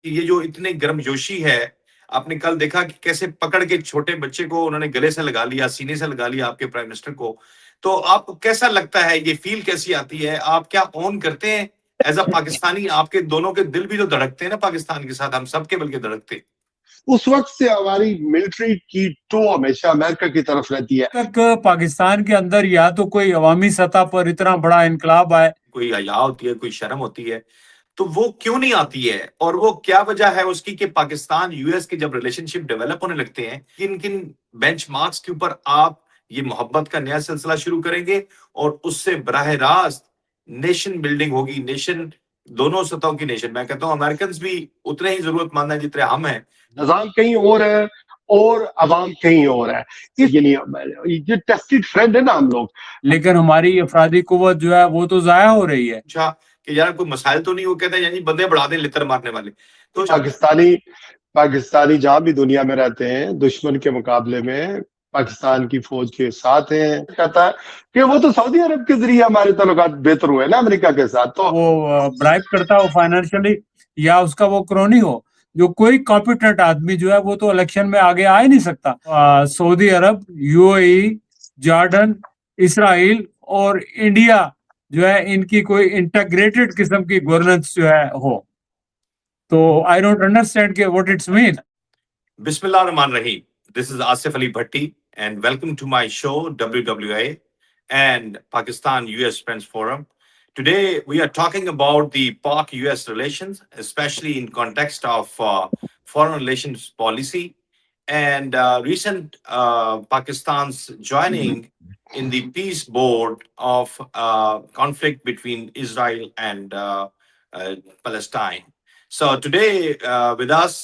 کہ یہ جو اتنے گرم جوشی ہے، آپ نے کل دیکھا کہ کیسے پکڑ کے چھوٹے بچے کو انہوں نے گلے سے لگا لیا، سینے سے لگا لیا آپ کے پرائم منسٹر کو. تو آپ کو کیسا لگتا ہے، یہ فیل کیسی آتی ہے؟ آپ کیا اون کرتے ہیں ایز اے پاکستانی؟ آپ کے دونوں کے دل بھی تو دھڑکتے ہیں نا پاکستان کے ساتھ، ہم سب کے بلکہ دھڑکتے. اس وقت سے ہماری ملٹری کی ٹو ہمیشہ امریکہ کی طرف رہتی ہے. تک پاکستان کے اندر یا تو کوئی عوامی سطح پر اتنا بڑا انقلاب آئے، کوئی حیا ہوتی ہے، کوئی شرم ہوتی ہے، تو وہ کیوں نہیں آتی ہے؟ اور وہ کیا وجہ ہے اس کی کہ پاکستان یو ایس کے جب ریلیشن شپ ڈیولپ ہونے لگتے ہیں، کن کن بینچ مارکس کے اوپر آپ یہ محبت کا نیا سلسلہ شروع کریں گے اور اس سے براہ راست نیشن بلڈنگ ہوگی، نیشن دونوں سطحوں کی نیشن. میں کہتا ہوں امریکنز بھی اتنے ہی ضرورت مند ہیں جتنے ہم ہیں. نظام کہیں اور ہے اور عوام کہیں اور ہے. یہ ٹیسٹڈ فرینڈ ہے نا ہم لوگ. لیکن ہماری افرادی قوت جو ہے وہ تو ضائع ہو رہی ہے. اچھا کہ یار کوئی مسائل تو نہیں، وہ کہتے ہیں یعنی بندے بڑھا دیں لتر مارنے والے. تو پاکستانی جہاں بھی دنیا میں رہتے ہیں دشمن کے مقابلے میں پاکستان کی فوج کے ساتھ ہیں. کہتا ہے کہ وہ تو سعودی عرب کے ذریعے ہمارے تعلقات بہتر ہوئے نا امریکہ کے ساتھ. تو وہ برائب کرتا ہو فائنینشلی یا اس کا وہ کرونی ہو، جو کوئی کمپیٹنٹ آدمی جو ہے وہ تو الیکشن میں آگے آ ہی نہیں سکتا. سعودی عرب، یو اے ای، جارڈن، اسرائیل اور انڈیا جو ہے ان کی کوئی انٹیگریٹڈ قسم کی گورننس جو ہے ہو. تو آئی ڈونٹ انڈرسٹینڈ کہ واٹ اٹس مین. بسم اللہ الرحمن الرحیم. This is Asif Ali Bhatti and welcome to my show WWA and Pakistan US Friends Forum. Today we are talking about the Pak-US relations, especially in context of foreign relations policy and recent Pakistan's joining in the peace board of conflict between Israel and Palestine. So today with us,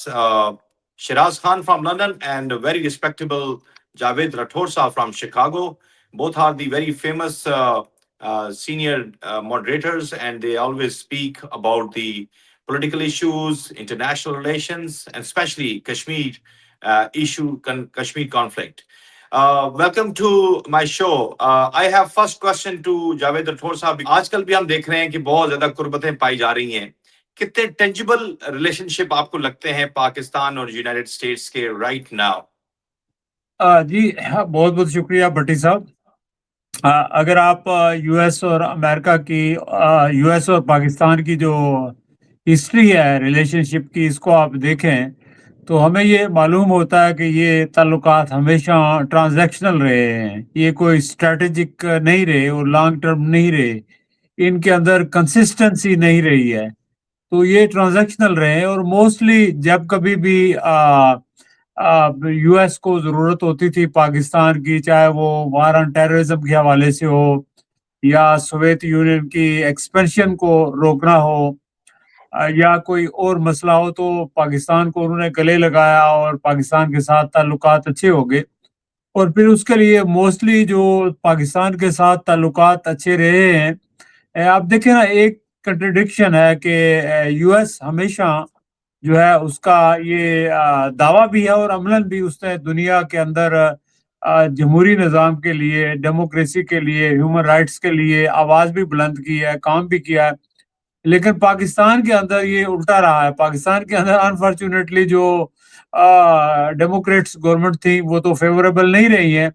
Shiraz Khan from London and a very respectable Javed Rathore Saab from Chicago. Both are the very famous senior moderators, and they always speak about the political issues, international relations, and especially Kashmir issue, Kashmir conflict. Welcome to my show. I have first question to Javed Rathore Saab. آج کل بھی ہم دیکھ رہے ہیں کہ بہت زیادہ قربتیں پائی جا رہی ہیں. کتنے ٹینجیبل ریلیشن شپ آپ کو لگتے ہیں پاکستان اور یونائٹڈ اسٹیٹس کے رائٹ ناؤ؟ جی بہت بہت شکریہ بھٹی صاحب. اگر آپ یو ایس اور امریکہ کی یو ایس اور پاکستان کی جو ہسٹری ہے ریلیشن شپ کی، اس کو آپ دیکھیں تو ہمیں یہ معلوم ہوتا ہے کہ یہ تعلقات ہمیشہ ٹرانزیکشنل رہے ہیں. یہ کوئی اسٹریٹجک نہیں رہے اور لانگ ٹرم نہیں رہے. ان کے اندر کنسسٹنسی نہیں رہی ہے. تو یہ ٹرانزیکشنل رہے اور موسٹلی جب کبھی بھی یو ایس کو ضرورت ہوتی تھی پاکستان کی، چاہے وہ وار آن ٹیررزم کے حوالے سے ہو یا سوویت یونین کی ایکسپینشن کو روکنا ہو یا کوئی اور مسئلہ ہو، تو پاکستان کو انہوں نے گلے لگایا اور پاکستان کے ساتھ تعلقات اچھے ہو گئے. اور پھر اس کے لیے موسٹلی جو پاکستان کے ساتھ تعلقات اچھے رہے ہیں، آپ دیکھیں نا ایک کنٹرڈکشن ہے کہ یو ایس ہمیشہ جو ہے اس کا یہ دعویٰ بھی ہے اور عملاً بھی اس نے دنیا کے اندر جمہوری نظام کے لیے، ڈیموکریسی کے لیے، ہیومن رائٹس کے لیے آواز بھی بلند کی ہے، کام بھی کیا ہے. لیکن پاکستان کے اندر یہ الٹا رہا ہے. پاکستان کے اندر انفارچونیٹلی جو ڈیموکریٹس گورنمنٹ تھی وہ تو فیوریبل نہیں رہی ہیں،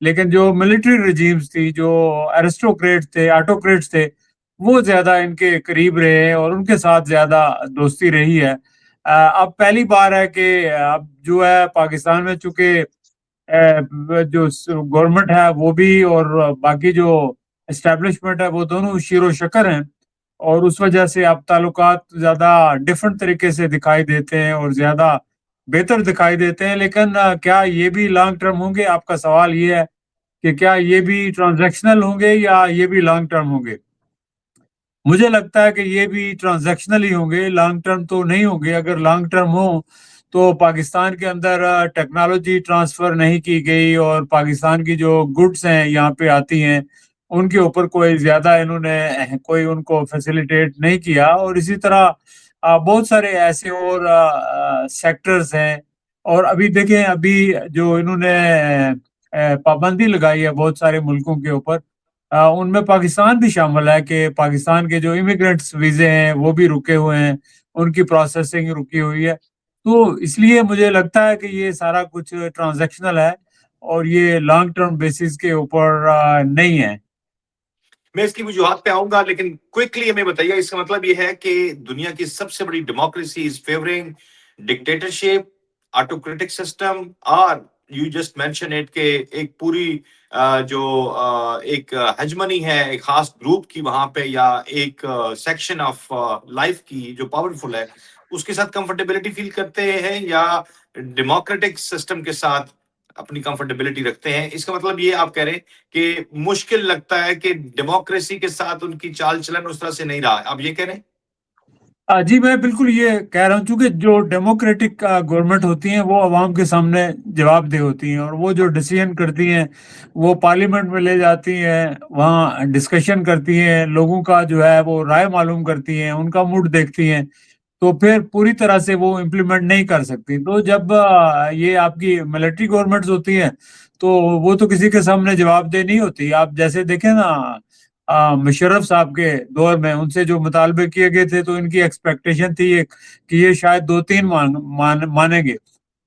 لیکن جو ملٹری رجیمز تھی، جو ایرسٹوکریٹ تھے، آٹوکریٹس تھے، وہ زیادہ ان کے قریب رہے ہیں اور ان کے ساتھ زیادہ دوستی رہی ہے. اب پہلی بار ہے کہ اب جو ہے پاکستان میں چونکہ جو گورنمنٹ ہے وہ بھی اور باقی جو اسٹیبلشمنٹ ہے وہ دونوں شیر و شکر ہیں، اور اس وجہ سے اب تعلقات زیادہ ڈفرنٹ طریقے سے دکھائی دیتے ہیں اور زیادہ بہتر دکھائی دیتے ہیں. لیکن کیا یہ بھی لانگ ٹرم ہوں گے؟ آپ کا سوال یہ ہے کہ کیا یہ بھی ٹرانزیکشنل ہوں گے یا یہ بھی لانگ ٹرم ہوں گے؟ مجھے لگتا ہے کہ یہ بھی ٹرانزیکشنل ہی ہوں گے، لانگ ٹرم تو نہیں ہوں گے. اگر لانگ ٹرم ہوں تو پاکستان کے اندر ٹیکنالوجی ٹرانسفر نہیں کی گئی اور پاکستان کی جو گڈس ہیں یہاں پہ آتی ہیں ان کے اوپر کوئی زیادہ انہوں نے کوئی ان کو فیسیلیٹیٹ نہیں کیا. اور اسی طرح بہت سارے ایسے اور سیکٹرز ہیں. اور ابھی دیکھیں ابھی جو انہوں نے پابندی لگائی ہے بہت سارے ملکوں کے اوپر، ان میں پاکستان بھی شامل ہے کہ پاکستان کے جو امیگرینٹس ویزے ہیں وہ بھی رکے ہوئے ہیں. ان کی پروسیسنگ رکی ہوئی ہے. تو اس لیے مجھے لگتا ہے کہ یہ سارا کچھ ٹرانزیکشنل ہے اور یہ لانگ ٹرم بیسس کے اوپر نہیں ہے. میں اس کی وجوہات پہ آؤں گا، لیکن کوئکلی ہمیں بتائیے اس کا مطلب یہ ہے کہ دنیا کی سب سے بڑی democracy is favouring dictatorship, autocratic system, اور یو جسٹ مینشن اٹ کہ ایک پوری جو ایک ہیجمنی ہے ایک خاص گروپ کی وہاں پہ، یا ایک سیکشن آف لائف کی جو پاورفل ہے اس کے ساتھ کمفرٹیبلٹی فیل کرتے ہیں، یا ڈیموکریٹک سسٹم کے ساتھ اپنی کمفرٹیبلٹی رکھتے ہیں. اس کا مطلب یہ آپ کہہ رہے ہیں کہ مشکل لگتا ہے کہ ڈیموکریسی کے ساتھ ان کی چال چلن اس طرح سے نہیں رہا، آپ یہ کہہ رہے ہیں؟ جی میں بالکل یہ کہہ رہا ہوں، چونکہ جو ڈیموکریٹک گورنمنٹ ہوتی ہیں وہ عوام کے سامنے جواب دہ ہوتی ہیں، اور وہ جو ڈیسیژن کرتی ہیں وہ پارلیمنٹ میں لے جاتی ہیں، وہاں ڈسکشن کرتی ہیں، لوگوں کا جو ہے وہ رائے معلوم کرتی ہیں، ان کا موڈ دیکھتی ہیں، تو پھر پوری طرح سے وہ امپلیمنٹ نہیں کر سکتی. تو جب یہ آپ کی ملٹری گورنمنٹس ہوتی ہیں تو وہ تو کسی کے سامنے جواب دہ نہیں ہوتی. آپ جیسے دیکھیں نا مشرف صاحب کے دور میں ان سے جو مطالبے کیے گئے تھے تو ان کی ایکسپیکٹیشن تھی کہ یہ شاید 2-3 مانیں گے،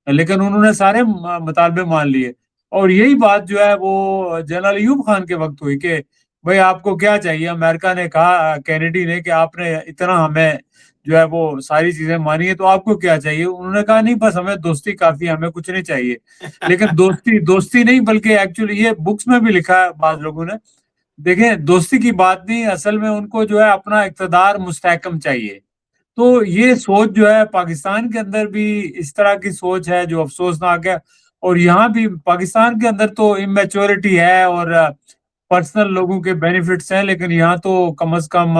لیکن انہوں نے سارے مطالبے مان لیے. اور یہی بات جو ہے وہ جنرل ایوب خان کے وقت ہوئی کہ بھائی آپ کو کیا چاہیے. امریکہ نے کہا کینیڈی نے کہ آپ نے اتنا ہمیں جو ہے وہ ساری چیزیں مانی ہے تو آپ کو کیا چاہیے. انہوں نے کہا نہیں بس ہمیں دوستی کافی، ہمیں کچھ نہیں چاہیے. لیکن دوستی نہیں، بلکہ ایکچولی یہ بکس میں بھی لکھا ہے بعض لوگوں نے. دیکھیں دوستی کی بات نہیں، اصل میں ان کو جو ہے اپنا اقتدار مستحکم چاہیے. تو یہ سوچ جو ہے پاکستان کے اندر بھی اس طرح کی سوچ ہے جو افسوسناک ہے. اور یہاں بھی پاکستان کے اندر تو امیچورٹی ہے اور پرسنل لوگوں کے بینیفٹس ہیں، لیکن یہاں تو کم از کم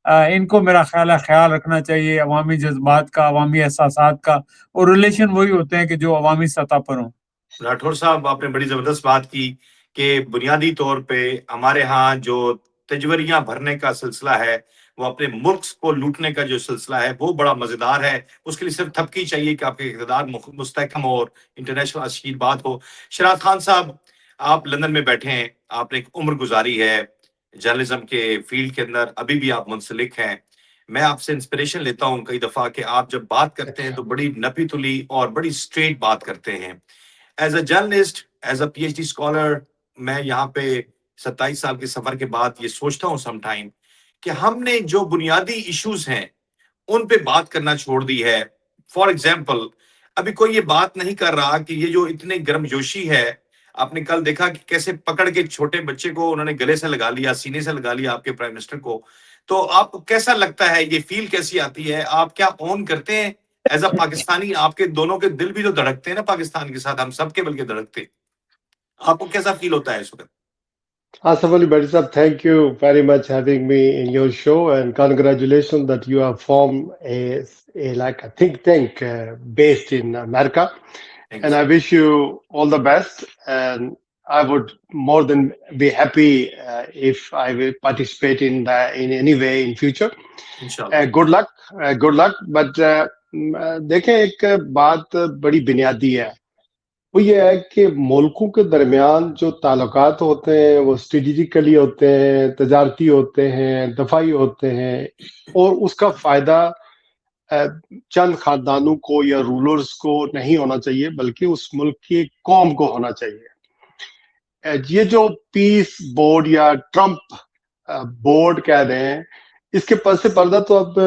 ان کو میرا خیال رکھنا چاہیے عوامی جذبات کا، عوامی احساسات کا، اور ریلیشن وہی ہوتے ہیں کہ جو عوامی سطح پر ہوں. راٹھور صاحب آپ نے بڑی زبردست بات کی کہ بنیادی طور پہ ہمارے ہاں جو تجوریاں بھرنے کا سلسلہ ہے، وہ اپنے ملک کو لوٹنے کا جو سلسلہ ہے وہ بڑا مزیدار ہے. اس کے لیے صرف تھپکی چاہیے کہ آپ کے اقتدار مستحکم ہو اور انٹرنیشنل اشکیل بات ہو. شراز خان صاحب آپ لندن میں بیٹھے ہیں، آپ نے ایک عمر گزاری ہے جرنلزم کے فیلڈ کے اندر، ابھی بھی آپ منسلک ہیں. میں آپ سے انسپریشن لیتا ہوں کئی دفعہ کہ آپ جب بات کرتے ہیں تو بڑی نپی تلی اور بڑی اسٹریٹ بات کرتے ہیں. As a journalist, as a P H D scholar, میں یہاں پہ 27 سال کے سفر کے بعد یہ سوچتا ہوں سم ٹائم کہ ہم نے جو بنیادی ایشوز ہیں ان پہ بات کرنا چھوڑ دی ہے. فار ایگزامپل ابھی کوئی یہ بات نہیں کر رہا کہ یہ جو اتنے گرم جوشی ہے، آپ نے کل دیکھا کہ کیسے پکڑ کے چھوٹے بچے کو انہوں نے گلے سے لگا لیا، سینے سے لگا لیا آپ کے پرائم منسٹر کو. تو آپ کو کیسا لگتا ہے، یہ فیل کیسی آتی ہے، آپ کیا اون کرتے ہیں ایز اے پاکستانی؟ آپ کے دونوں کے دل بھی تو دھڑکتے ہیں نا پاکستان کے ساتھ، ہم سب کے بلکہ دھڑکتے. آپ کو کیسا فیل ہوتا ہے اس وقت؟ Asif Ali Bhatti sir, thank you very much having me in your show, and congratulations that you have formed a like a think tank based in America. Thank And you. I wish you all the best. And I would more than be happy if I will participate in any way in future. انشاءاللہ. Good luck, good luck. But دیکھیں ایک بات بڑی بنیادی ہے، وہ یہ ہے کہ ملکوں کے درمیان جو تعلقات ہوتے ہیں وہ اسٹریٹجیکلی ہوتے ہیں، تجارتی ہوتے ہیں، دفاعی ہوتے ہیں، اور اس کا فائدہ چند خاندانوں کو یا رولرز کو نہیں ہونا چاہیے، بلکہ اس ملک کی قوم کو ہونا چاہیے. یہ جو پیس بورڈ یا ٹرمپ بورڈ کہہ رہے ہیں، اس کے پس پردہ تو اب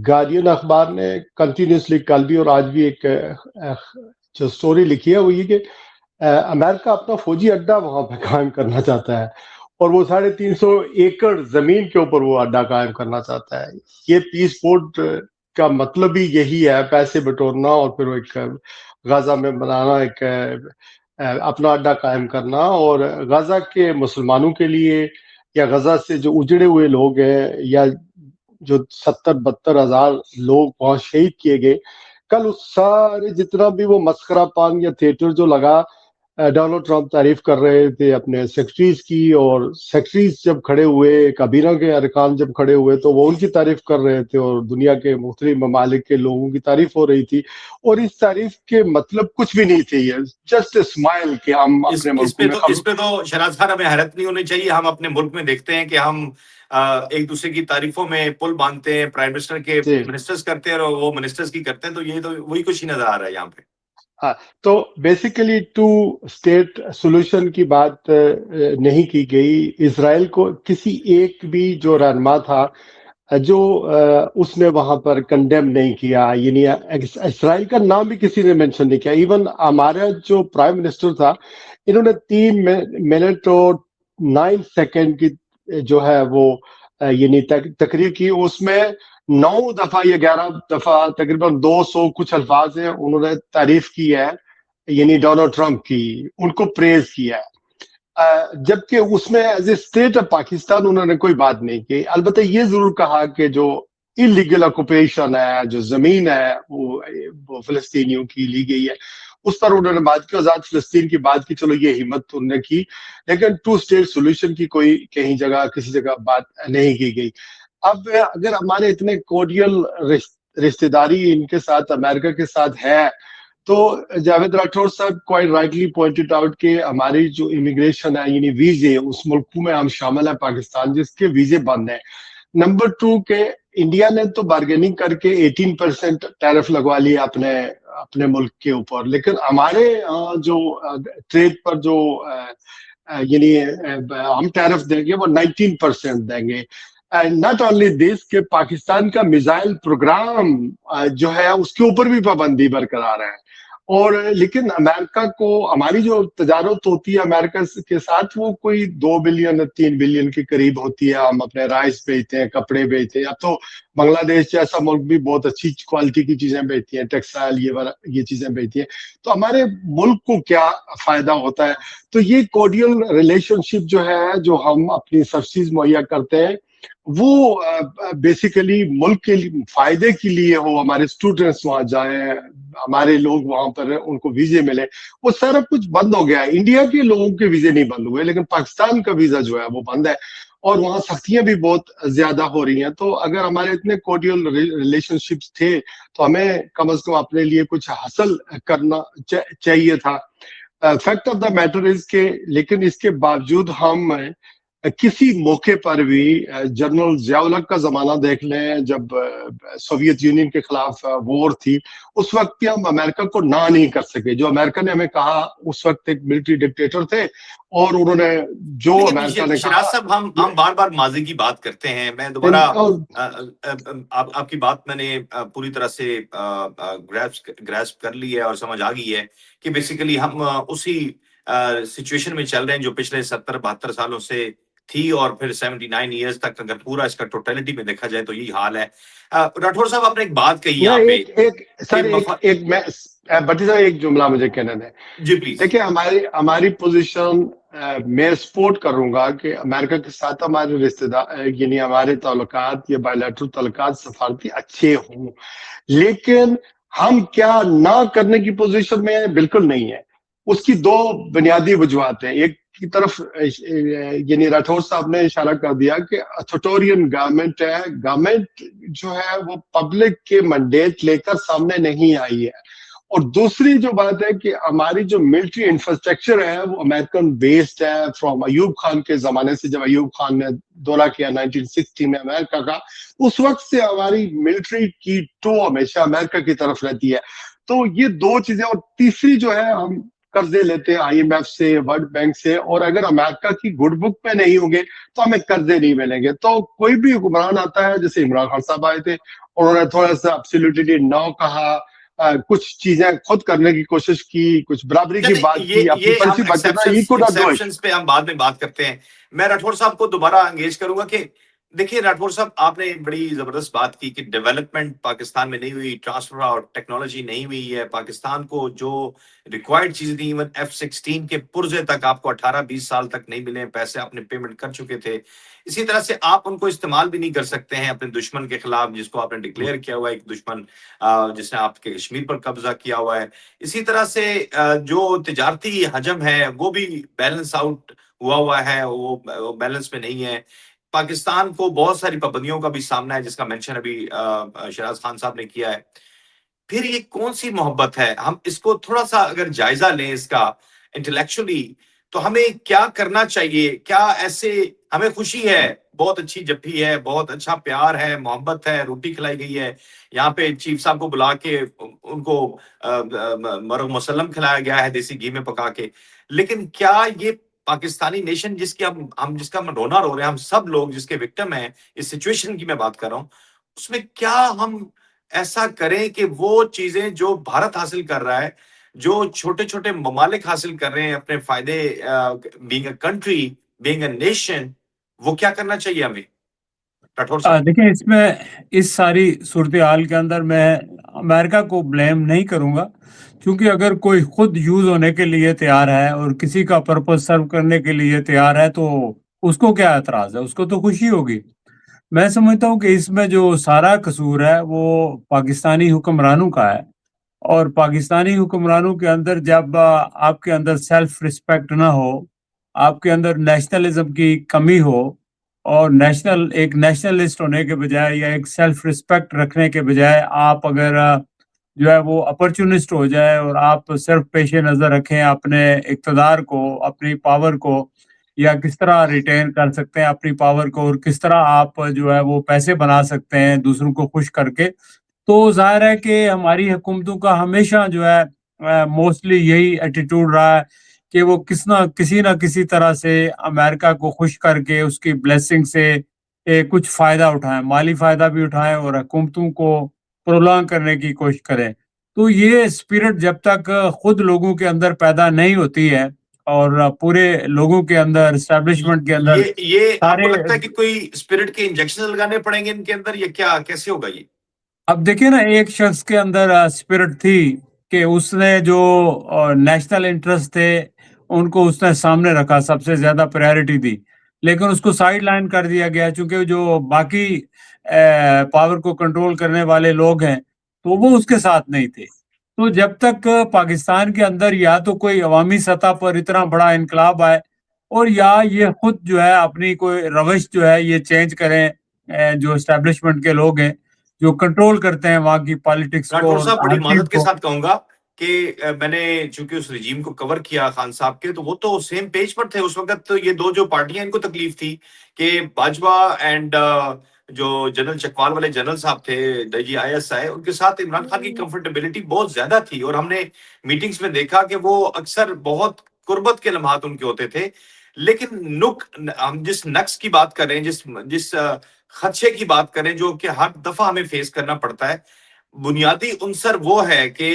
گارڈین اخبار نے کنٹینیوسلی کل بھی اور آج بھی ایک جو سٹوری لکھی ہے وہ یہ کہ امریکہ اپنا فوجی اڈا وہاں پہ قائم کرنا چاہتا ہے، اور وہ 350 ایکڑ زمین کے اوپر وہ اڈا قائم کرنا چاہتا ہے. یہ پیس بورڈ کا مطلب ہی یہی ہے، پیسے بٹورنا اور پھر وہ ایک غزہ میں بنانا، ایک اپنا اڈا قائم کرنا، اور غزہ کے مسلمانوں کے لیے یا غزہ سے جو اجڑے ہوئے لوگ ہیں یا جو 70-72 ہزار لوگ وہاں شہید کیے گئے، کل اس سارے جتنا بھی وہ مسخرہ پان یا تھیٹر جو لگا ڈونلڈ ٹرمپ تعریف کر رہے تھے اپنے سیکرٹریز کی، اور سیکرٹریز جب کھڑے ہوئے، کابینہ کے ارکان جب کھڑے ہوئے تو وہ ان کی تعریف کر رہے تھے، اور دنیا کے مختلف ممالک کے لوگوں کی تعریف ہو رہی تھی، اور اس تعریف کے مطلب کچھ بھی نہیں تھے، یہ جسٹ اے اسمائل کہ ہم اپنے ملک میں اس پہ تو شہناز خان ہمیں حیرت نہیں ہونی چاہیے. ہم اپنے ملک میں دیکھتے ہیں کہ ہم ایک دوسرے کی تعریفوں میں پل باندھتے ہیں، پرائم منسٹر کے منسٹرز کرتے ہیں اور وہ منسٹرز کی کرتے ہیں، تو یہ تو وہی کچھ ہی نظر آ رہا ہے یہاں پہ. ہاں، تو بیسیکلی ٹو اسٹیٹ سولوشن کی بات نہیں کی گئی. اسرائیل کو کسی ایک بھی جو رہنما تھا جو اس نے وہاں پر کنڈیم نہیں کیا، یعنی اسرائیل کا نام بھی کسی نے مینشن نہیں کیا. ایون ہمارا جو پرائم منسٹر تھا، انہوں نے 3 منٹ اور 9 سیکنڈ کی جو ہے وہ یعنی تقریر کی، اس میں 9 دفعہ یا 11 دفعہ تقریباً 200 کچھ الفاظ ہیں انہوں نے تعریف کی ہے، یعنی ڈونلڈ ٹرمپ کی، ان کو پریز کیا ہے، جبکہ اس میں as a state of Pakistan انہوں نے کوئی بات نہیں کی. البتہ یہ ضرور کہا کہ جو انلیگل آکوپیشن ہے، جو زمین ہے وہ فلسطینیوں کی لی گئی ہے، اس پر انہوں نے بات کی، آزاد فلسطین کی بات کی. چلو یہ ہمت انہوں نے کی، لیکن ٹو اسٹیٹ سولوشن کی کوئی کہیں جگہ کسی جگہ بات نہیں کی گئی. اب اگر ہمارے اتنے کوڈیل رشتہ داری ان کے ساتھ امریکہ کے ساتھ ہے، تو جاوید راٹھور صاحب کوائٹ رائٹلی پوائنٹڈ آؤٹ کہ ہماری جو امیگریشن ہے، یعنی ویزے، اس ملکوں میں ہم شامل ہیں پاکستان جس کے ویزے بند ہیں. نمبر 2 کہ انڈیا نے تو بارگیننگ کر کے 18% ٹیرف لگوا لیا اپنے ملک کے اوپر، لیکن ہمارے جو ٹریڈ پر جو یعنی ہم ٹیرف دیں گے وہ 19% دیں گے. ناٹ اونلی دس کہ پاکستان کا میزائل پروگرام جو ہے اس کے اوپر بھی پابندی برقرار ہے. اور لیکن امریکہ کو، ہماری جو تجارت ہوتی ہے امریکہ کے ساتھ، وہ کوئی 2 بلین 3 بلین کے قریب ہوتی ہے. ہم اپنے رائس بیچتے ہیں، کپڑے بیچتے ہیں. اب تو بنگلہ دیش جیسا ملک بھی بہت اچھی کوالٹی کی چیزیں بیچتی ہیں، ٹیکسٹائل یہ چیزیں بیچتی ہیں. تو ہمارے ملک کو کیا فائدہ ہوتا ہے؟ تو یہ کوڈیل ریلیشن شپ جو ہے، جو ہم اپنی سبسڈیز مہیا کرتے ہیں، وہ بیسیکلی ملک کے فائدے کے لیے ہو، ہمارے اسٹوڈنٹس وہاں جائیں، ہمارے لوگ وہاں پر ان کو ویزے ملے، وہ سارا کچھ بند ہو گیا ہے. انڈیا کے لوگوں کے ویزے نہیں بند ہوئے، لیکن پاکستان کا ویزا جو ہے وہ بند ہے، اور وہاں سختیاں بھی بہت زیادہ ہو رہی ہیں. تو اگر ہمارے اتنے کوڈیل ریلیشن شپس تھے تو ہمیں کم از کم اپنے لیے کچھ حاصل کرنا چاہیے تھا. Fact of the matter is کہ لیکن اس کے باوجود ہم کسی موقع پر بھی، جنرل ضیاء الحق کا زمانہ دیکھ لیں، جب سوویت یونین کے خلاف وار تھی، اس وقت بھی ہم امریکہ کو نہ نہیں کر سکے. جو امریکہ نے ہمیں کہا، اس وقت ایک ملٹری ڈکٹیٹر تھے، اور انہوں نے جو امریکہ نے کہا. شہناز صاحب، ہم بار بار ماضی کی بات کرتے ہیں. میں دوبارہ آپ کی بات میں نے پوری طرح سے گراسپ کر لی ہے اور سمجھ آ گئی ہے کہ بیسیکلی ہم اسی سچویشن میں چل رہے ہیں جو پچھلے 70-72 سالوں سے تھی، اور پھر 79 ایئرز تک اگر پورا اس کا ٹوٹیلٹی میں دیکھا جائے تو یہی حال ہے. راٹھور صاحب، آپ نے ایک بات کہی یہاں پہ. بٹی صاحب، ایک جملہ مجھے کہنا ہے. جی پلیز. دیکھیں، ہماری پوزیشن، میں سپورٹ کروں گا کہ امریکہ کے ساتھ ہمارے رشتے دار، یعنی ہمارے تعلقات یا بائیلیٹرل تعلقات سفارتی اچھے ہوں، لیکن ہم کیا نہ کرنے کی پوزیشن میں بالکل نہیں ہے. اس کی 2 بنیادی وجوہات ہیں. ایک کی طرف یعنی راٹھور صاحب نے اشارہ کر دیا کہ اتھارٹورین گورنمنٹ ہے، گورنمنٹ جو ہے وہ پبلک کے مینڈیٹ لے کر سامنے نہیں آئی ہے. اور دوسری جو بات ہے کہ ہماری جو ملٹری انفراسٹرکچر ہے وہ امریکن بیسڈ ہے. فرام ایوب خان کے زمانے سے، جب ایوب خان نے دورہ کیا 1960 میں امریکہ کا، اس وقت سے ہماری ملٹری کی ٹو ہمیشہ امریکہ کی طرف رہتی ہے. تو یہ 2 چیزیں. اور تیسری جو ہے، ہم قرضے لیتے ہیں IMF سے، ورلڈ بینک سے، اور اگر امریکہ کی گڈ بک میں نہیں ہوں گے تو ہمیں قرضے نہیں ملیں گے. تو کوئی بھی حکمران آتا ہے، جیسے عمران خان صاحب آئے تھے، انہوں نے تھوڑا سا ایبسلیوٹلی نو کہا، کچھ چیزیں خود کرنے کی کوشش کی، کچھ برابری کی بات کی، اپنی پالیسی بچانا. پہ ہم بعد میں بات کرتے ہیں. میں راٹھور صاحب کو دوبارہ انگیج کروں گا کہ دیکھیے راٹھور صاحب، آپ نے بڑی زبردست بات کی کہ ڈیولپمنٹ پاکستان میں نہیں ہوئی، ٹرانسفر اور ٹیکنالوجی نہیں ہوئی ہے پاکستان کو، جو ریکوائرڈ چیزیں تھیں، ایون F-16 کے پرزے تک آپ کو 18-20 سال تک نہیں ملے، پیسے آپ نے پیمنٹ کر چکے تھے. اسی طرح سے آپ ان کو استعمال بھی نہیں کر سکتے ہیں اپنے دشمن کے خلاف، جس کو آپ نے ڈکلیئر کیا ہوا ہے ایک دشمن، جس نے آپ کے کشمیر پر قبضہ کیا ہوا ہے. اسی طرح سے جو تجارتی حجم ہے وہ بھی بیلنس آؤٹ ہوا ہے، وہ بیلنس میں نہیں ہے. پاکستان کو بہت ساری پابندیوں کا بھی سامنا ہے، جس کا مینشن ابھی شہراز خان صاحب نے کیا ہے. پھر یہ کون سی محبت ہے؟ ہم اس کو تھوڑا سا اگر جائزہ لیں اس کا انٹلیکچولی، تو ہمیں کیا کرنا چاہیے؟ کیا ایسے ہمیں خوشی ہے، بہت اچھی جپھی ہے، بہت اچھا پیار ہے، محبت ہے، روٹی کھلائی گئی ہے، یہاں پہ چیف صاحب کو بلا کے ان کو مرغ مسلم کھلایا گیا ہے دیسی گھی میں پکا کے، لیکن کیا یہ پاکستانی نیشن جس کی ہم جس کا ہم رونا رو رہے ہیں، ہم سب لوگ جس کے وکٹم ہیں، اس سچویشن کی میں بات کر رہا ہوں، اس میں کیا ہم ایسا کریں کہ وہ چیزیں جو بھارت حاصل کر رہا ہے، جو چھوٹے چھوٹے ممالک حاصل کر رہے ہیں اپنے فائدے، being a country, being a nation, وہ کیا کرنا چاہیے ہمیں راٹھور صاحب؟ دیکھیں، اس میں اس ساری صورتحال کے اندر میں امریکہ کو بلیم نہیں کروں گا، کیونکہ اگر کوئی خود یوز ہونے کے لیے تیار ہے اور کسی کا پرپز سرو کرنے کے لیے تیار ہے تو اس کو کیا اعتراض ہے؟ اس کو تو خوشی ہوگی. میں سمجھتا ہوں کہ اس میں جو سارا قصور ہے وہ پاکستانی حکمرانوں کا ہے، اور پاکستانی حکمرانوں کے اندر جب آپ کے اندر سیلف رسپیکٹ نہ ہو، آپ کے اندر نیشنلزم کی کمی ہو، اور ایک نیشنلسٹ ہونے کے بجائے یا ایک سیلف رسپیکٹ رکھنے کے بجائے آپ اگر جو ہے وہ اپرچونسٹ ہو جائے اور آپ صرف پیش نظر رکھیں اپنے اقتدار کو، اپنی پاور کو، یا کس طرح ریٹین کر سکتے ہیں اپنی پاور کو، اور کس طرح آپ جو ہے وہ پیسے بنا سکتے ہیں دوسروں کو خوش کر کے، تو ظاہر ہے کہ ہماری حکومتوں کا ہمیشہ جو ہے موسٹلی یہی ایٹیٹیوڈ رہا ہے کہ وہ کسی نہ کسی طرح سے امریکہ کو خوش کر کے اس کی بلیسنگ سے کچھ فائدہ اٹھائیں، مالی فائدہ بھی اٹھائیں اور حکومتوں کو پرولونگ کرنے کی کوشش کریں. تو یہ اسپرٹ جب تک خود لوگوں کے اندر پیدا نہیں ہوتی ہے اور پورے لوگوں کے اندر، اسٹیبلشمنٹ کے اندر یہ آپ کو سارے، لگتا ہے کہ کوئی اسپرٹ کے انجیکشن لگانے پڑیں گے ان کے اندر، یا کیا کیسے ہوگا یہ؟ اب دیکھیں نا، ایک شخص کے اندر اسپرٹ تھی کہ اس نے جو نیشنل انٹرسٹ تھے ان کو اس نے سامنے رکھا، سب سے زیادہ پرائرٹی دی، لیکن اس کو سائیڈ لائن کر دیا گیا چونکہ جو باقی پاور کو کنٹرول کرنے والے لوگ ہیں تو وہ اس کے ساتھ نہیں تھے. تو جب تک پاکستان کے اندر یا تو کوئی عوامی سطح پر اتنا بڑا انقلاب آئے، اور یا یہ خود جو ہے اپنی کوئی روش جو ہے یہ چینج کریں، جو اسٹیبلشمنٹ کے لوگ ہیں جو کنٹرول کرتے ہیں وہاں کی پالیٹکس کو راٹھور اور صاحب، بڑی ہر چیز معذرت کے کو. ساتھ کہوں گا کہ میں نے چونکہ اس رجیم کو کور کیا خان صاحب کے، تو وہ تو سیم پیج پر تھے اس وقت. تو یہ دو جو پارٹیاں، ان کو تکلیف تھی کہ باجوہ اینڈ جو جنرل چکوال والے جنرل صاحب تھے، DGISI، ان کے ساتھ عمران خان کی کمفرٹیبلٹی بہت زیادہ تھی، اور ہم نے میٹنگز میں دیکھا کہ وہ اکثر بہت قربت کے لمحات ان کے ہوتے تھے. لیکن ہم جس نقص کی بات کر رہے ہیں، جس خدشے کی بات کریں جو کہ ہر دفعہ ہمیں فیس کرنا پڑتا ہے، بنیادی عنصر وہ ہے کہ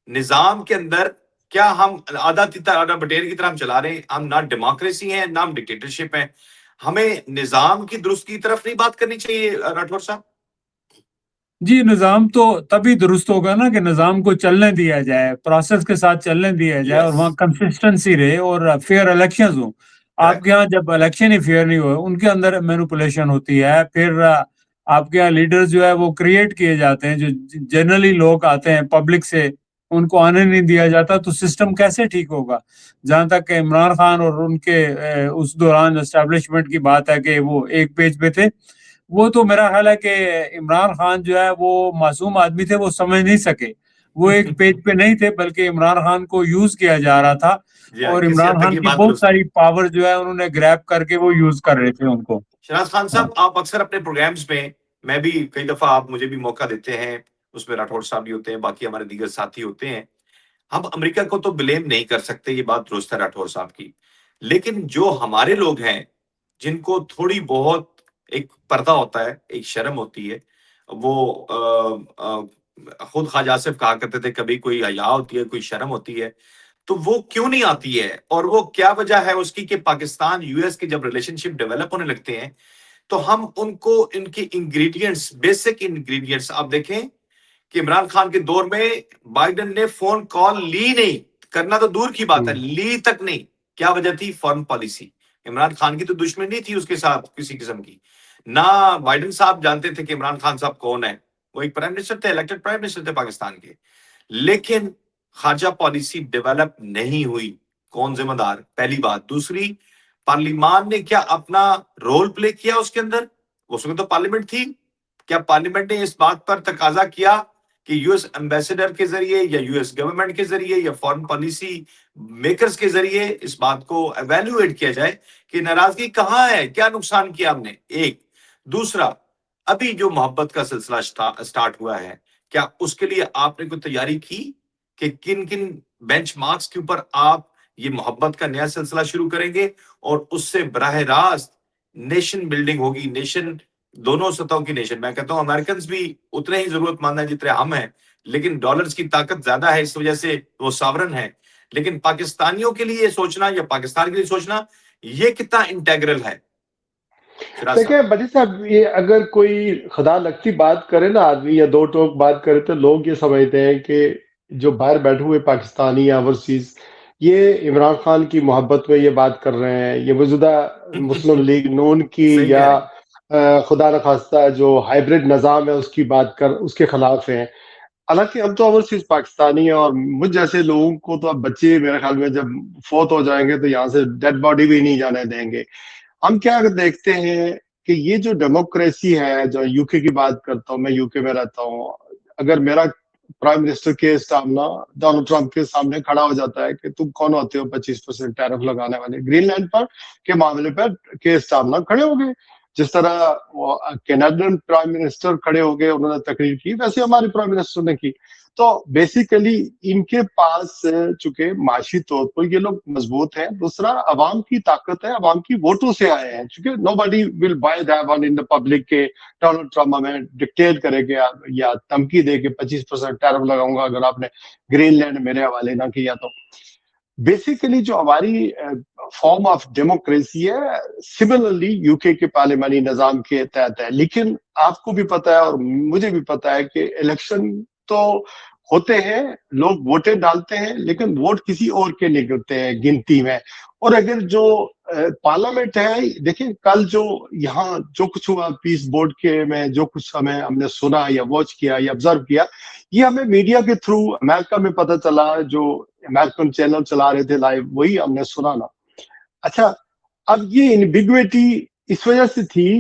نظام کے اندر کیا ہم آدھا تیتا آدھا بٹیر کی طرح ہم چلا رہے ہیں؟ ہم نہ ڈیموکریسی ہیں، نہ ہم ڈکٹیٹرشپ ہیں. ہمیں نظام کی درست کی طرف نہیں بات کرنی چاہیے راٹھور صاحب؟ جی، نظام تو تبھی درست ہوگا نا کہ نظام کو چلنے دیا جائے، پروسیس کے ساتھ چلنے دیا جائے، اور یس، وہاں کنسسٹنسی رہے اور فیئر الیکشنز ہوں. آپ کریکٹ. کے ہاں جب الیکشن ہی فیئر نہیں ہوئے، ان کے اندر مینوپولیشن ہوتی ہے، پھر آپ کے یہاں لیڈر جو ہے وہ کریٹ کیے جاتے ہیں، جو جنرلی لوگ آتے ہیں پبلک سے، ان کو آنے نہیں دیا جاتا، تو سسٹم کیسے ٹھیک ہوگا؟ جہاں تک کہ عمران خان اور ان کے اس دوران اسٹیبلشمنٹ کی بات ہے کہ وہ ایک پیج پہ تھے، وہ تو میرا خیال ہے کہ عمران خان جو ہے وہ معصوم آدمی تھے، وہ سمجھ نہیں سکے، وہ ایک پیج پہ نہیں تھے بلکہ عمران خان کو یوز کیا جا رہا تھا، جی ہاں، اور کسی حد عمران تک خان یہ کی بات بہت درست ہے. ساری پاور جو ہے انہوں نے گریب کر کے وہ یوز کر رہے تھے ان کو. شہناز خان ہاں صاحب، آپ اکثر اپنے پروگرامز میں بھی کئی دفعہ آپ مجھے بھی موقع دیتے ہیں، اس میں راٹھور صاحب بھی ہوتے ہیں، باقی ہمارے دیگر ساتھی ہوتے ہیں. ہم امریکہ کو تو بلیم نہیں کر سکتے، یہ بات درست ہے راٹھور صاحب کی، لیکن جو ہمارے لوگ ہیں جن کو تھوڑی بہت ایک پردہ ہوتا ہے، ایک شرم ہوتی ہے، وہ خود خواجہ آصف کہا کرتے تھے کبھی کوئی حیا ہوتی ہے، کوئی شرم ہوتی ہے، تو وہ کیوں نہیں آتی ہے؟ اور وہ کیا وجہ ہے اس کی کہ پاکستان US کے جب ریلیشن شپ ڈیولپ ہونے لگتے ہیں تو ہم ان کو ان کی انگریڈینٹس، بیسک انگریڈینٹس آپ دیکھیں کہ عمران خان کے دور میں بائیڈن نے فون کال لی نہیں، کرنا تو دور کی بات ہے، لی تک نہیں. کیا وجہ تھی؟ Foreign policy. عمران خان کی تو دشمنی نہیں تھی اس کے ساتھ کسی قسم کی، نہ بائیڈن صاحب جانتے تھے کہ عمران خان صاحب کون ہے، وہ ایک پرائم منسٹر تھے، الیکٹڈ پرائم منسٹر تھے پاکستان کے، لیکن خارجہ پالیسی ڈیولپ نہیں ہوئی. کون ذمہ دار؟ پہلی بات. دوسری، پارلیمان نے کیا اپنا رول پلے کیا اس کے اندر؟ اس میں تو پارلیمنٹ تھی. کیا پارلیمنٹ نے اس بات پر تقاضا کیا کہ یو ایس ایمبیسڈر کے ذریعے یا یو ایس گورنمنٹ کے ذریعے یا فارن پالیسی میکرز کے ذریعے اس بات کو ایویلویٹ کیا جائے کہ ناراضگی کہاں ہے، کیا نقصان کیا ہم نے؟ ایک. دوسرا، ابھی جو محبت کا سلسلہ سٹارٹ ہوا ہے، کیا اس کے لیے آپ نے کوئی تیاری کی کہ کن کن بینچ مارکس کے اوپر آپ یہ محبت کا نیا سلسلہ شروع کریں گے اور اس سے براہ راست نیشن بلڈنگ ہوگی، نیشن دونوں سطحوں کی نیشن. میں کہتا ہوں امریکنز بھی اتنے ہی ضرورت مند ہیں جتنے ہم ہیں، لیکن ڈالرز کی طاقت زیادہ ہے، اس وجہ سے وہ ساورن ہے. لیکن پاکستانیوں کے لیے سوچنا یا پاکستان کے لیے سوچنا، یہ کتنا انٹیگرل ہے؟ دیکھیں بجی صاحب، یہ اگر کوئی خدا لگتی بات کرے نا آدمی یا دو ٹوک بات کرے تو لوگ یہ سمجھتے ہیں کہ جو باہر بیٹھے ہوئے پاکستانی یا اوورسیز یہ عمران خان کی محبت میں یہ بات کر رہے ہیں، یہ موجودہ مسلم لیگ نون کی یا خدا نخواستہ جو ہائیبرڈ نظام ہے اس کی بات کر اس کے خلاف ہیں. حالانکہ ہم تو اوورسیز پاکستانی ہیں، اور مجھ جیسے لوگوں کو تو اب بچے میرے خیال میں جب فوت ہو جائیں گے تو یہاں سے ڈیڈ باڈی بھی نہیں جانے دیں گے. ہم کیا دیکھتے ہیں کہ یہ جو ڈیموکریسی ہے، جو یو کے کی بات کرتا ہوں، میں یو کے میں رہتا ہوں، اگر میرا پرائم منسٹر کے سامنے ڈونلڈ ٹرمپ کے سامنے کھڑا ہو جاتا ہے کہ تم کون ہوتے ہو 25% ٹیرف لگانے والے، گرین لینڈ پر کے معاملے پر کے سامنے کھڑے ہو گئے. جس طرح کینیڈین پرائم منسٹر کھڑے ہو گئے، انہوں نے تقریر کی، ویسے ہمارے پرائم منسٹر نے کی. تو بیسیکلی ان کے پاس چونکہ معاشی طور پر یہ لوگ مضبوط ہیں. دوسرا، عوام کی طاقت ہے، عوام کی ووٹوں سے آئے ہیں، چونکہ nobody will buy that one in the public کہ ڈونلڈ ٹرمپ ہمیں ڈکٹیٹ کرے گا یا دھمکی دے کے 25% ٹیرف لگاؤں گا اگر آپ نے گرین لینڈ میرے حوالے نہ کیا. تو بیسیکلی جو ہماری فارم آف ڈیموکریسی ہے سملرلی یو کے پارلیمانی نظام کے تحت ہے. لیکن آپ کو بھی پتا ہے اور مجھے بھی پتا ہے کہ الیکشن تو ہوتے ہیں، لوگ ووٹیں ڈالتے ہیں، لیکن ووٹ کسی اور کے نکلتے ہیں گنتی میں. اور اگر جو پارلیمنٹ ہے، دیکھیں کل جو یہاں جو کچھ ہوا پیس بورڈ کے میں، جو کچھ ہم نے سنا یا واچ کیا یا آبزرو کیا، یہ ہمیں میڈیا کے تھرو امریکہ میں پتہ چلا، جو امریکن چینل چلا رہے تھے لائیو، وہی ہم نے سنا نا. اچھا، اب یہ انبیگویٹی اس وجہ سے تھی،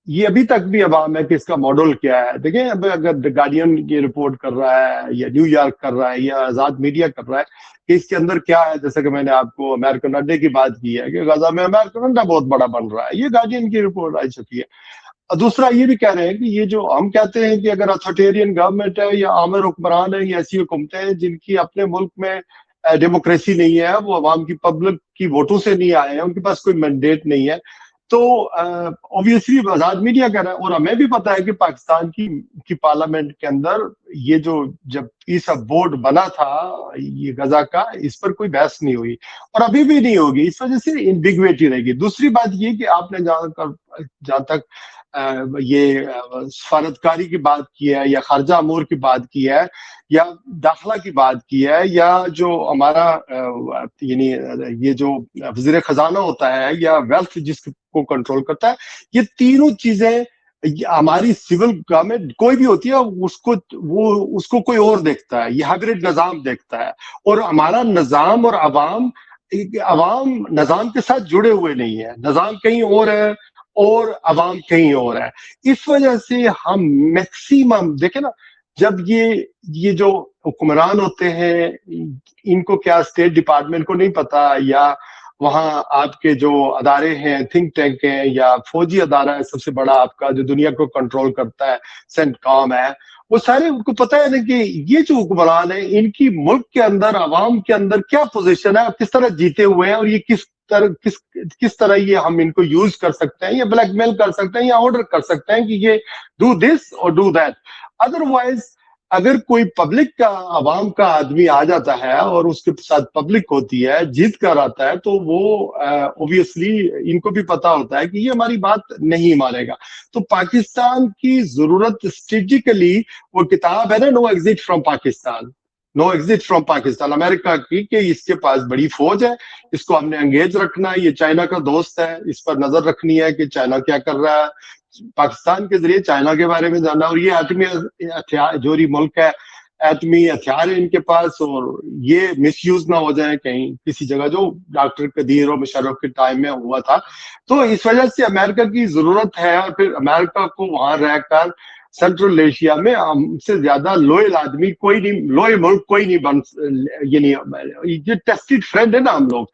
یہ ابھی تک بھی عوام ہے کہ اس کا ماڈل کیا ہے. دیکھیں اب اگر گارڈین یہ رپورٹ کر رہا ہے یا نیو یارک کر رہا ہے یا آزاد میڈیا کر رہا ہے کہ اس کے اندر کیا ہے، جیسا کہ میں نے آپ کو امریکن اڈے کی بات کی ہے کہ غزہ میں امریکن اڈا بہت بڑا بن رہا ہے، یہ گارڈین کی رپورٹ آ چکی ہے. دوسرا یہ بھی کہہ رہے ہیں کہ یہ جو ہم کہتے ہیں کہ اگر اتھارٹیرین گورنمنٹ ہے یا عامر حکمران ہے یا ایسی حکومتیں ہیں جن کی اپنے ملک میں ڈیموکریسی نہیں ہے، وہ عوام کی پبلک کی ووٹوں سے نہیں آئے ہیں، ان کے پاس کوئی مینڈیٹ نہیں ہے، تو اوبیسلی آزاد میڈیا کہہ رہا ہے. اور ہمیں بھی پتا ہے کہ پاکستان کی پارلیمنٹ کے اندر یہ جو جب پیس آف بورڈ بنا تھا یہ غزہ کا، اس پر کوئی بحث نہیں ہوئی اور ابھی بھی نہیں ہوگی. اس وجہ سے انبیگویٹی رہے گی. دوسری بات یہ کہ آپ نے جہاں تک یہ سفارتکاری کی بات کی ہے یا خارجہ امور کی بات کی ہے یا داخلہ کی بات کی ہے یا جو ہمارا یعنی یہ جو وزیر خزانہ ہوتا ہے یا ویلتھ جس کو کنٹرول کرتا ہے، یہ تینوں چیزیں ہماری سول گورنمنٹ کوئی بھی ہوتی ہے اس کو کوئی اور دیکھتا ہے، یہ ہائبرڈ نظام دیکھتا ہے. اور ہمارا نظام اور عوام نظام کے ساتھ جڑے ہوئے نہیں ہے، نظام کہیں اور ہے اور عوام کہیں اور ہے. اس وجہ سے ہم میکسیمم دیکھیں نا، جب یہ جو حکمران ہوتے ہیں ان کو کیا اسٹیٹ ڈپارٹمنٹ کو نہیں پتا، یا وہاں آپ کے جو ادارے ہیں تھنک ٹینک ہیں یا فوجی ادارہ ہے سب سے بڑا آپ کا جو دنیا کو کنٹرول کرتا ہے سینٹ کام ہے، وہ سارے ان کو پتا ہے نا کہ یہ جو حکمران ہیں ان کی ملک کے اندر عوام کے اندر کیا پوزیشن ہے، کس طرح جیتے ہوئے ہیں، اور یہ کس طرح یہ ہم ان کو یوز کر سکتے ہیں یا بلیک میل کر سکتے ہیں یا آرڈر کر سکتے ہیں کہ یہ ڈو دس اور ڈو دیٹ. ادروائز اگر کوئی پبلک کا عوام کا آدمی آ جاتا ہے اور اس کے ساتھ پبلک ہوتی ہے جیت کر آتا ہے تو وہ اوبیسلی ان کو بھی پتا ہوتا ہے کہ یہ ہماری بات نہیں مانے گا. تو پاکستان کی ضرورت اسٹریٹجیکلی وہ کتاب ہے نا no exit from Pakistan, no exit from Pakistan, امریکہ کی, کہ اس کے پاس بڑی فوج ہے, اس کو ہم نے انگیج رکھنا ہے, یہ چائنا کا دوست ہے, اس پر نظر رکھنی ہے کہ چائنا کیا کر رہا ہے, پاکستان کے ذریعے چائنا کے بارے میں جاننا, اور یہ ایٹمی جوہری ملک ہے, ایٹمی ہتھیار ہے ان کے پاس, اور یہ مس یوز نہ ہو جائے کہیں کسی جگہ, جو ڈاکٹر قدیر اور مشرف کے ٹائم میں ہوا تھا. تو اس وجہ سے امریکہ کی ضرورت ہے, اور پھر امریکہ کو وہاں رہ کر سینٹرل ایشیا میں ہم سے زیادہ لوئل آدمی کوئی نہیں, لوئل ملک کوئی نہیں بن, یہ ٹیسٹڈ فرینڈ ہے نا ہم لوگ.